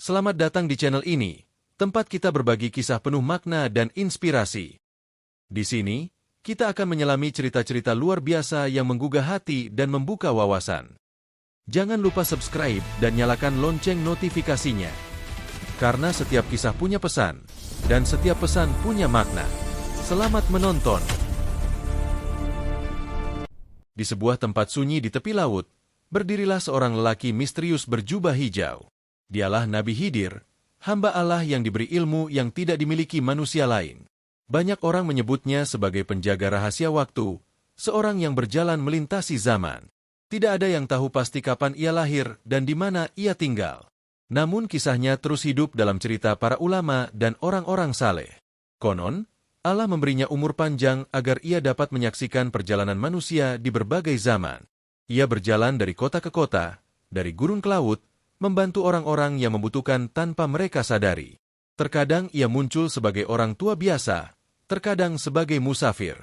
Selamat datang di channel ini, tempat kita berbagi kisah penuh makna dan inspirasi. Di sini, kita akan menyelami cerita-cerita luar biasa yang menggugah hati dan membuka wawasan. Jangan lupa subscribe dan nyalakan lonceng notifikasinya. Karena setiap kisah punya pesan, dan setiap pesan punya makna. Selamat menonton. Di sebuah tempat sunyi di tepi laut, berdirilah seorang lelaki misterius berjubah hijau. Dialah Nabi Khidir, hamba Allah yang diberi ilmu yang tidak dimiliki manusia lain. Banyak orang menyebutnya sebagai penjaga rahasia waktu, seorang yang berjalan melintasi zaman. Tidak ada yang tahu pasti kapan ia lahir dan di mana ia tinggal. Namun kisahnya terus hidup dalam cerita para ulama dan orang-orang saleh. Konon, Allah memberinya umur panjang agar ia dapat menyaksikan perjalanan manusia di berbagai zaman. Ia berjalan dari kota ke kota, dari gurun ke laut, membantu orang-orang yang membutuhkan tanpa mereka sadari. Terkadang ia muncul sebagai orang tua biasa, terkadang sebagai musafir.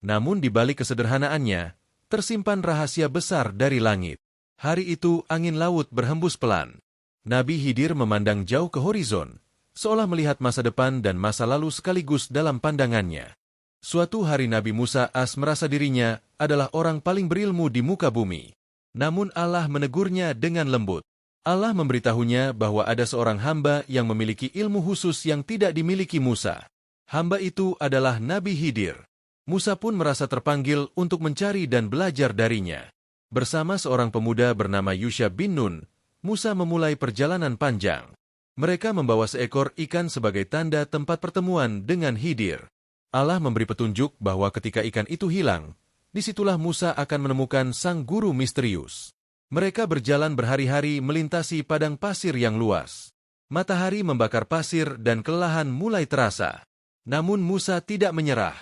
Namun di balik kesederhanaannya, tersimpan rahasia besar dari langit. Hari itu angin laut berhembus pelan. Nabi Khidir memandang jauh ke horizon, seolah melihat masa depan dan masa lalu sekaligus dalam pandangannya. Suatu hari Nabi Musa AS merasa dirinya adalah orang paling berilmu di muka bumi. Namun Allah menegurnya dengan lembut. Allah memberitahunya bahwa ada seorang hamba yang memiliki ilmu khusus yang tidak dimiliki Musa. Hamba itu adalah Nabi Khidir. Musa pun merasa terpanggil untuk mencari dan belajar darinya. Bersama seorang pemuda bernama Yusha bin Nun, Musa memulai perjalanan panjang. Mereka membawa seekor ikan sebagai tanda tempat pertemuan dengan Khidir. Allah memberi petunjuk bahwa ketika ikan itu hilang, disitulah Musa akan menemukan sang guru misterius. Mereka berjalan berhari-hari melintasi padang pasir yang luas. Matahari membakar pasir dan kelelahan mulai terasa. Namun Musa tidak menyerah.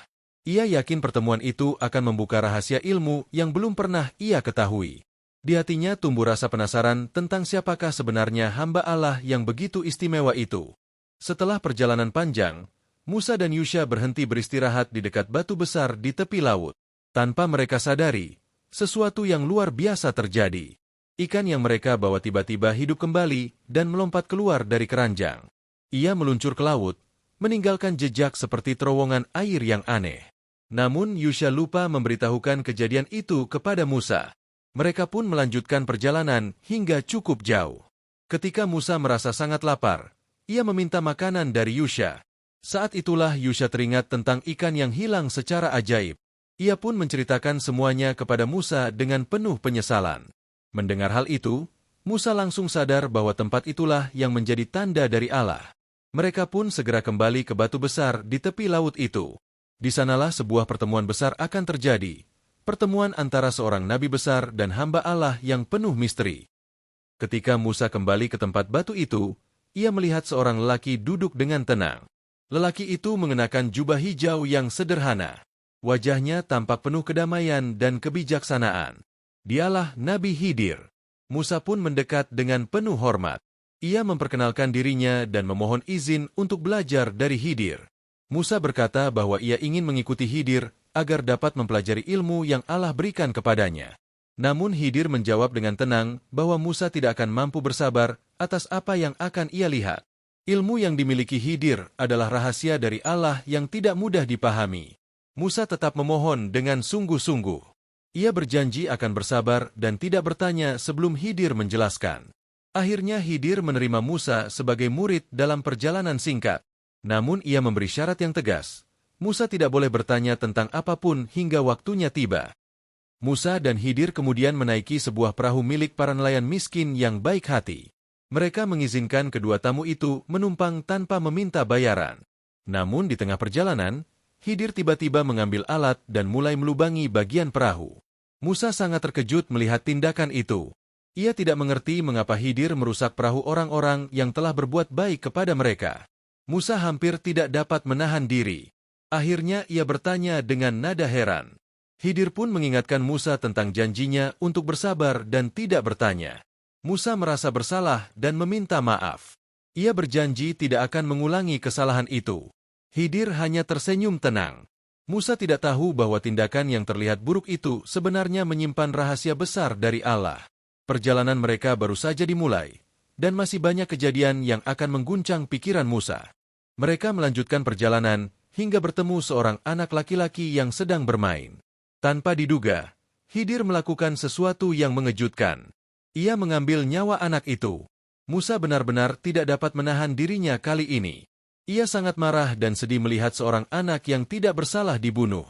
Ia yakin pertemuan itu akan membuka rahasia ilmu yang belum pernah ia ketahui. Di hatinya tumbuh rasa penasaran tentang siapakah sebenarnya hamba Allah yang begitu istimewa itu. Setelah perjalanan panjang, Musa dan Yusha berhenti beristirahat di dekat batu besar di tepi laut. Tanpa mereka sadari, sesuatu yang luar biasa terjadi. Ikan yang mereka bawa tiba-tiba hidup kembali dan melompat keluar dari keranjang. Ia meluncur ke laut, meninggalkan jejak seperti terowongan air yang aneh. Namun Yusha lupa memberitahukan kejadian itu kepada Musa. Mereka pun melanjutkan perjalanan hingga cukup jauh. Ketika Musa merasa sangat lapar, ia meminta makanan dari Yusha. Saat itulah Yusha teringat tentang ikan yang hilang secara ajaib. Ia pun menceritakan semuanya kepada Musa dengan penuh penyesalan. Mendengar hal itu, Musa langsung sadar bahwa tempat itulah yang menjadi tanda dari Allah. Mereka pun segera kembali ke batu besar di tepi laut itu. Di sanalah sebuah pertemuan besar akan terjadi. Pertemuan antara seorang nabi besar dan hamba Allah yang penuh misteri. Ketika Musa kembali ke tempat batu itu, ia melihat seorang lelaki duduk dengan tenang. Lelaki itu mengenakan jubah hijau yang sederhana. Wajahnya tampak penuh kedamaian dan kebijaksanaan. Dialah Nabi Khidir. Musa pun mendekat dengan penuh hormat. Ia memperkenalkan dirinya dan memohon izin untuk belajar dari Khidir. Musa berkata bahwa ia ingin mengikuti Khidir agar dapat mempelajari ilmu yang Allah berikan kepadanya. Namun Khidir menjawab dengan tenang bahwa Musa tidak akan mampu bersabar atas apa yang akan ia lihat. Ilmu yang dimiliki Khidir adalah rahasia dari Allah yang tidak mudah dipahami. Musa tetap memohon dengan sungguh-sungguh. Ia berjanji akan bersabar dan tidak bertanya sebelum Khidir menjelaskan. Akhirnya Khidir menerima Musa sebagai murid dalam perjalanan singkat. Namun ia memberi syarat yang tegas. Musa tidak boleh bertanya tentang apapun hingga waktunya tiba. Musa dan Khidir kemudian menaiki sebuah perahu milik para nelayan miskin yang baik hati. Mereka mengizinkan kedua tamu itu menumpang tanpa meminta bayaran. Namun di tengah perjalanan, Khidir tiba-tiba mengambil alat dan mulai melubangi bagian perahu. Musa sangat terkejut melihat tindakan itu. Ia tidak mengerti mengapa Khidir merusak perahu orang-orang yang telah berbuat baik kepada mereka. Musa hampir tidak dapat menahan diri. Akhirnya ia bertanya dengan nada heran. Khidir pun mengingatkan Musa tentang janjinya untuk bersabar dan tidak bertanya. Musa merasa bersalah dan meminta maaf. Ia berjanji tidak akan mengulangi kesalahan itu. Khidir hanya tersenyum tenang. Musa tidak tahu bahwa tindakan yang terlihat buruk itu sebenarnya menyimpan rahasia besar dari Allah. Perjalanan mereka baru saja dimulai. dan masih banyak kejadian yang akan mengguncang pikiran Musa. Mereka melanjutkan perjalanan hingga bertemu seorang anak laki-laki yang sedang bermain. Tanpa diduga, Khidir melakukan sesuatu yang mengejutkan. Ia mengambil nyawa anak itu. Musa benar-benar tidak dapat menahan dirinya kali ini. Ia sangat marah dan sedih melihat seorang anak yang tidak bersalah dibunuh.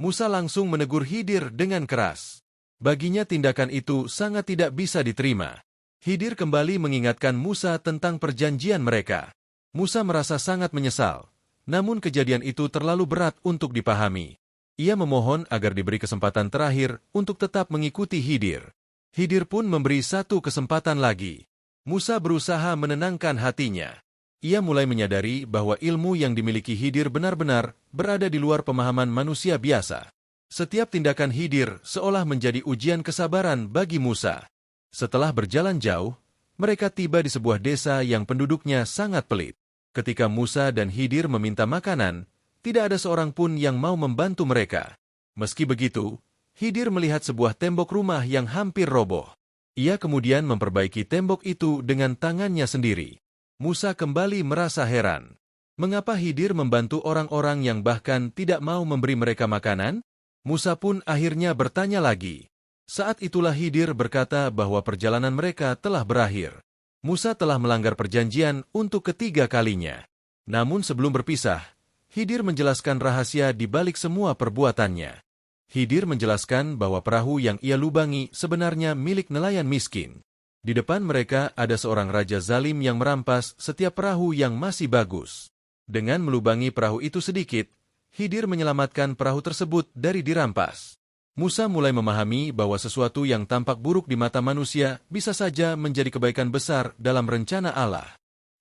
Musa langsung menegur Khidir dengan keras. Baginya tindakan itu sangat tidak bisa diterima. Khidir kembali mengingatkan Musa tentang perjanjian mereka. Musa merasa sangat menyesal, namun kejadian itu terlalu berat untuk dipahami. Ia memohon agar diberi kesempatan terakhir untuk tetap mengikuti Khidir. Khidir pun memberi satu kesempatan lagi. Musa berusaha menenangkan hatinya. Ia mulai menyadari bahwa ilmu yang dimiliki Khidir benar-benar berada di luar pemahaman manusia biasa. Setiap tindakan Khidir seolah menjadi ujian kesabaran bagi Musa. Setelah berjalan jauh, mereka tiba di sebuah desa yang penduduknya sangat pelit. Ketika Musa dan Khidir meminta makanan, tidak ada seorang pun yang mau membantu mereka. Meski begitu, Khidir melihat sebuah tembok rumah yang hampir roboh. Ia kemudian memperbaiki tembok itu dengan tangannya sendiri. Musa kembali merasa heran. Mengapa Khidir membantu orang-orang yang bahkan tidak mau memberi mereka makanan? Musa pun akhirnya bertanya lagi. Saat itulah Khidir berkata bahwa perjalanan mereka telah berakhir. Musa telah melanggar perjanjian untuk ketiga kalinya. Namun sebelum berpisah, Khidir menjelaskan rahasia di balik semua perbuatannya. Khidir menjelaskan bahwa perahu yang ia lubangi sebenarnya milik nelayan miskin. Di depan mereka ada seorang raja zalim yang merampas setiap perahu yang masih bagus. Dengan melubangi perahu itu sedikit, Khidir menyelamatkan perahu tersebut dari dirampas. Musa mulai memahami bahwa sesuatu yang tampak buruk di mata manusia bisa saja menjadi kebaikan besar dalam rencana Allah.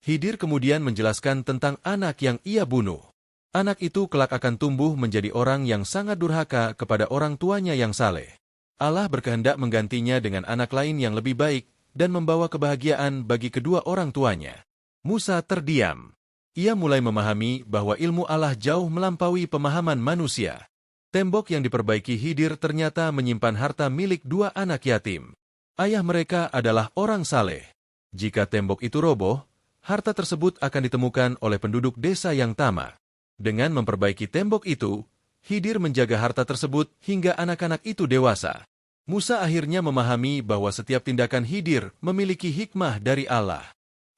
Khidir kemudian menjelaskan tentang anak yang ia bunuh. Anak itu kelak akan tumbuh menjadi orang yang sangat durhaka kepada orang tuanya yang saleh. Allah berkehendak menggantinya dengan anak lain yang lebih baik dan membawa kebahagiaan bagi kedua orang tuanya. Musa terdiam. Ia mulai memahami bahwa ilmu Allah jauh melampaui pemahaman manusia. Tembok yang diperbaiki Khidir ternyata menyimpan harta milik dua anak yatim. Ayah mereka adalah orang saleh. Jika tembok itu roboh, harta tersebut akan ditemukan oleh penduduk desa yang tamak. Dengan memperbaiki tembok itu, Khidir menjaga harta tersebut hingga anak-anak itu dewasa. Musa akhirnya memahami bahwa setiap tindakan Khidir memiliki hikmah dari Allah.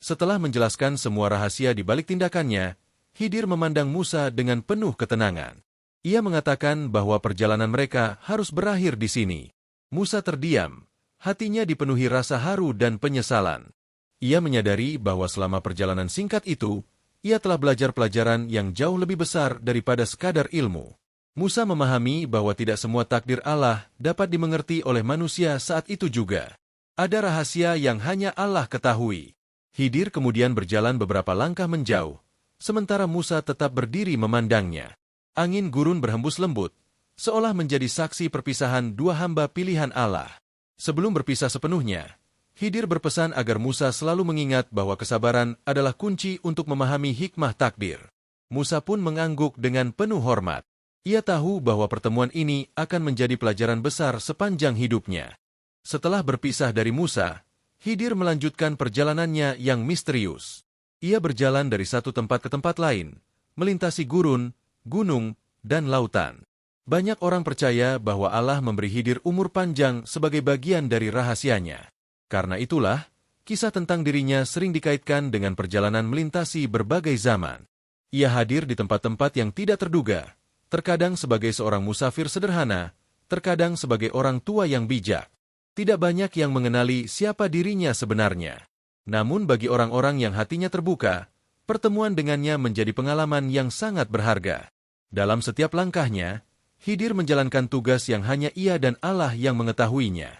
Setelah menjelaskan semua rahasia di balik tindakannya, Khidir memandang Musa dengan penuh ketenangan. Ia mengatakan bahwa perjalanan mereka harus berakhir di sini. Musa terdiam, hatinya dipenuhi rasa haru dan penyesalan. Ia menyadari bahwa selama perjalanan singkat itu, ia telah belajar pelajaran yang jauh lebih besar daripada sekadar ilmu. Musa memahami bahwa tidak semua takdir Allah dapat dimengerti oleh manusia saat itu juga. Ada rahasia yang hanya Allah ketahui. Khidir kemudian berjalan beberapa langkah menjauh, sementara Musa tetap berdiri memandangnya. Angin gurun berhembus lembut, seolah menjadi saksi perpisahan dua hamba pilihan Allah. Sebelum berpisah sepenuhnya, Khidir berpesan agar Musa selalu mengingat bahwa kesabaran adalah kunci untuk memahami hikmah takdir. Musa pun mengangguk dengan penuh hormat. Ia tahu bahwa pertemuan ini akan menjadi pelajaran besar sepanjang hidupnya. Setelah berpisah dari Musa, Khidir melanjutkan perjalanannya yang misterius. Ia berjalan dari satu tempat ke tempat lain, melintasi gurun, gunung, dan lautan. Banyak orang percaya bahwa Allah memberi Khidir umur panjang sebagai bagian dari rahasianya. Karena itulah, kisah tentang dirinya sering dikaitkan dengan perjalanan melintasi berbagai zaman. Ia hadir di tempat-tempat yang tidak terduga, terkadang sebagai seorang musafir sederhana, terkadang sebagai orang tua yang bijak. Tidak banyak yang mengenali siapa dirinya sebenarnya. Namun bagi orang-orang yang hatinya terbuka, pertemuan dengannya menjadi pengalaman yang sangat berharga. Dalam setiap langkahnya, Khidir menjalankan tugas yang hanya ia dan Allah yang mengetahuinya.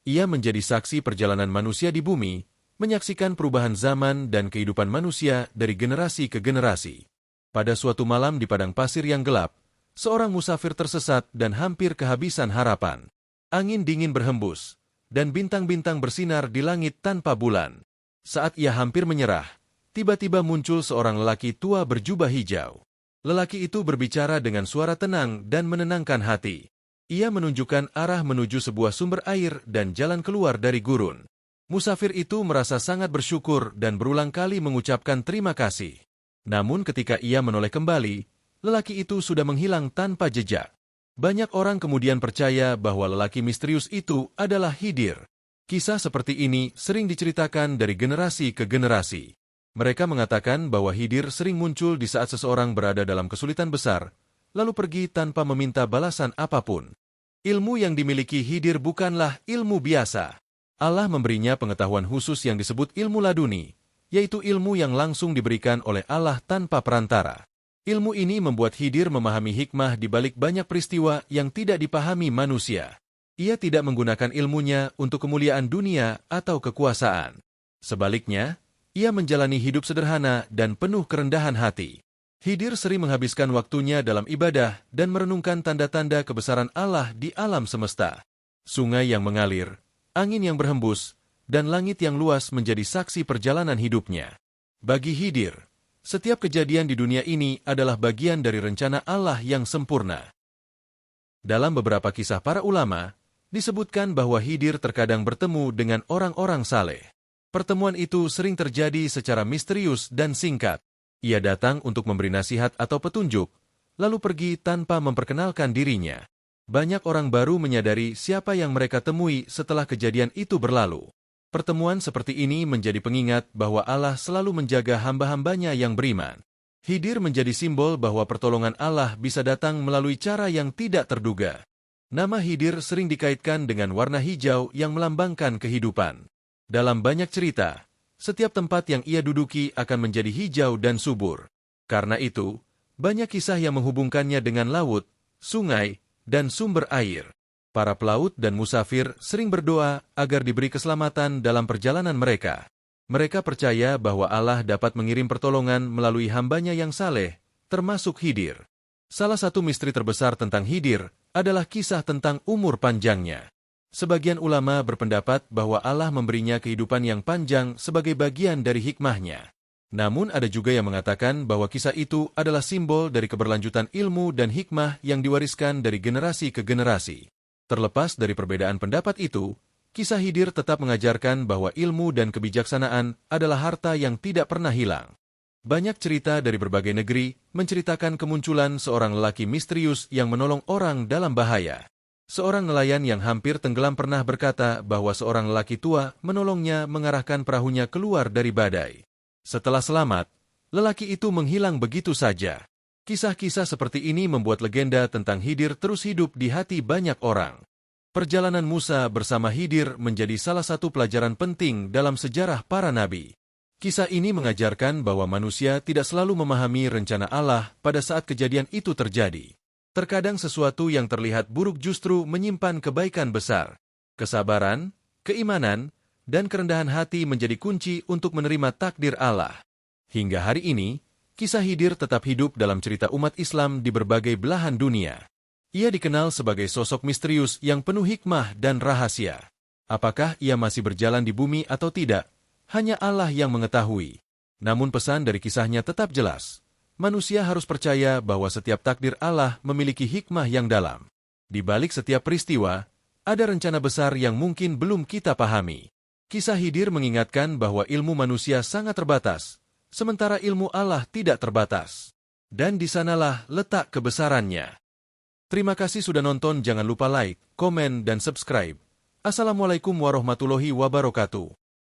Ia menjadi saksi perjalanan manusia di bumi, menyaksikan perubahan zaman dan kehidupan manusia dari generasi ke generasi. Pada suatu malam di padang pasir yang gelap, seorang musafir tersesat dan hampir kehabisan harapan. Angin dingin berhembus, dan bintang-bintang bersinar di langit tanpa bulan. Saat ia hampir menyerah, tiba-tiba muncul seorang lelaki tua berjubah hijau. Lelaki itu berbicara dengan suara tenang dan menenangkan hati. Ia menunjukkan arah menuju sebuah sumber air dan jalan keluar dari gurun. Musafir itu merasa sangat bersyukur dan berulang kali mengucapkan terima kasih. Namun ketika ia menoleh kembali, lelaki itu sudah menghilang tanpa jejak. Banyak orang kemudian percaya bahwa lelaki misterius itu adalah Khidir. Kisah seperti ini sering diceritakan dari generasi ke generasi. Mereka mengatakan bahwa Khidir sering muncul di saat seseorang berada dalam kesulitan besar, lalu pergi tanpa meminta balasan apapun. Ilmu yang dimiliki Khidir bukanlah ilmu biasa. Allah memberinya pengetahuan khusus yang disebut ilmu laduni, yaitu ilmu yang langsung diberikan oleh Allah tanpa perantara. Ilmu ini membuat Khidir memahami hikmah di balik banyak peristiwa yang tidak dipahami manusia. Ia tidak menggunakan ilmunya untuk kemuliaan dunia atau kekuasaan. Sebaliknya, ia menjalani hidup sederhana dan penuh kerendahan hati. Khidir sering menghabiskan waktunya dalam ibadah dan merenungkan tanda-tanda kebesaran Allah di alam semesta. Sungai yang mengalir, angin yang berhembus, dan langit yang luas menjadi saksi perjalanan hidupnya. Bagi Khidir, setiap kejadian di dunia ini adalah bagian dari rencana Allah yang sempurna. Dalam beberapa kisah para ulama, disebutkan bahwa Khidir terkadang bertemu dengan orang-orang saleh. Pertemuan itu sering terjadi secara misterius dan singkat. Ia datang untuk memberi nasihat atau petunjuk, lalu pergi tanpa memperkenalkan dirinya. Banyak orang baru menyadari siapa yang mereka temui setelah kejadian itu berlalu. Pertemuan seperti ini menjadi pengingat bahwa Allah selalu menjaga hamba-hambanya yang beriman. Khidir menjadi simbol bahwa pertolongan Allah bisa datang melalui cara yang tidak terduga. Nama Khidir sering dikaitkan dengan warna hijau yang melambangkan kehidupan. Dalam banyak cerita, setiap tempat yang ia duduki akan menjadi hijau dan subur. Karena itu, banyak kisah yang menghubungkannya dengan laut, sungai, dan sumber air. Para pelaut dan musafir sering berdoa agar diberi keselamatan dalam perjalanan mereka. Mereka percaya bahwa Allah dapat mengirim pertolongan melalui hambanya yang saleh, termasuk Khidir. Salah satu misteri terbesar tentang Khidir adalah kisah tentang umur panjangnya. Sebagian ulama berpendapat bahwa Allah memberinya kehidupan yang panjang sebagai bagian dari hikmahnya. Namun ada juga yang mengatakan bahwa kisah itu adalah simbol dari keberlanjutan ilmu dan hikmah yang diwariskan dari generasi ke generasi. Terlepas dari perbedaan pendapat itu, kisah Khidir tetap mengajarkan bahwa ilmu dan kebijaksanaan adalah harta yang tidak pernah hilang. Banyak cerita dari berbagai negeri menceritakan kemunculan seorang lelaki misterius yang menolong orang dalam bahaya. Seorang nelayan yang hampir tenggelam pernah berkata bahwa seorang lelaki tua menolongnya mengarahkan perahunya keluar dari badai. Setelah selamat, lelaki itu menghilang begitu saja. Kisah-kisah seperti ini membuat legenda tentang Khidir terus hidup di hati banyak orang. Perjalanan Musa bersama Khidir menjadi salah satu pelajaran penting dalam sejarah para nabi. Kisah ini mengajarkan bahwa manusia tidak selalu memahami rencana Allah pada saat kejadian itu terjadi. Terkadang sesuatu yang terlihat buruk justru menyimpan kebaikan besar. Kesabaran, keimanan, dan kerendahan hati menjadi kunci untuk menerima takdir Allah. Hingga hari ini, kisah Khidir tetap hidup dalam cerita umat Islam di berbagai belahan dunia. Ia dikenal sebagai sosok misterius yang penuh hikmah dan rahasia. Apakah ia masih berjalan di bumi atau tidak? Hanya Allah yang mengetahui. Namun pesan dari kisahnya tetap jelas. Manusia harus percaya bahwa setiap takdir Allah memiliki hikmah yang dalam. Di balik setiap peristiwa, ada rencana besar yang mungkin belum kita pahami. Kisah Khidir mengingatkan bahwa ilmu manusia sangat terbatas, sementara ilmu Allah tidak terbatas. Dan di sanalah letak kebesarannya. Terima kasih sudah nonton, jangan lupa like, komen, dan subscribe. Assalamualaikum warahmatullahi wabarakatuh.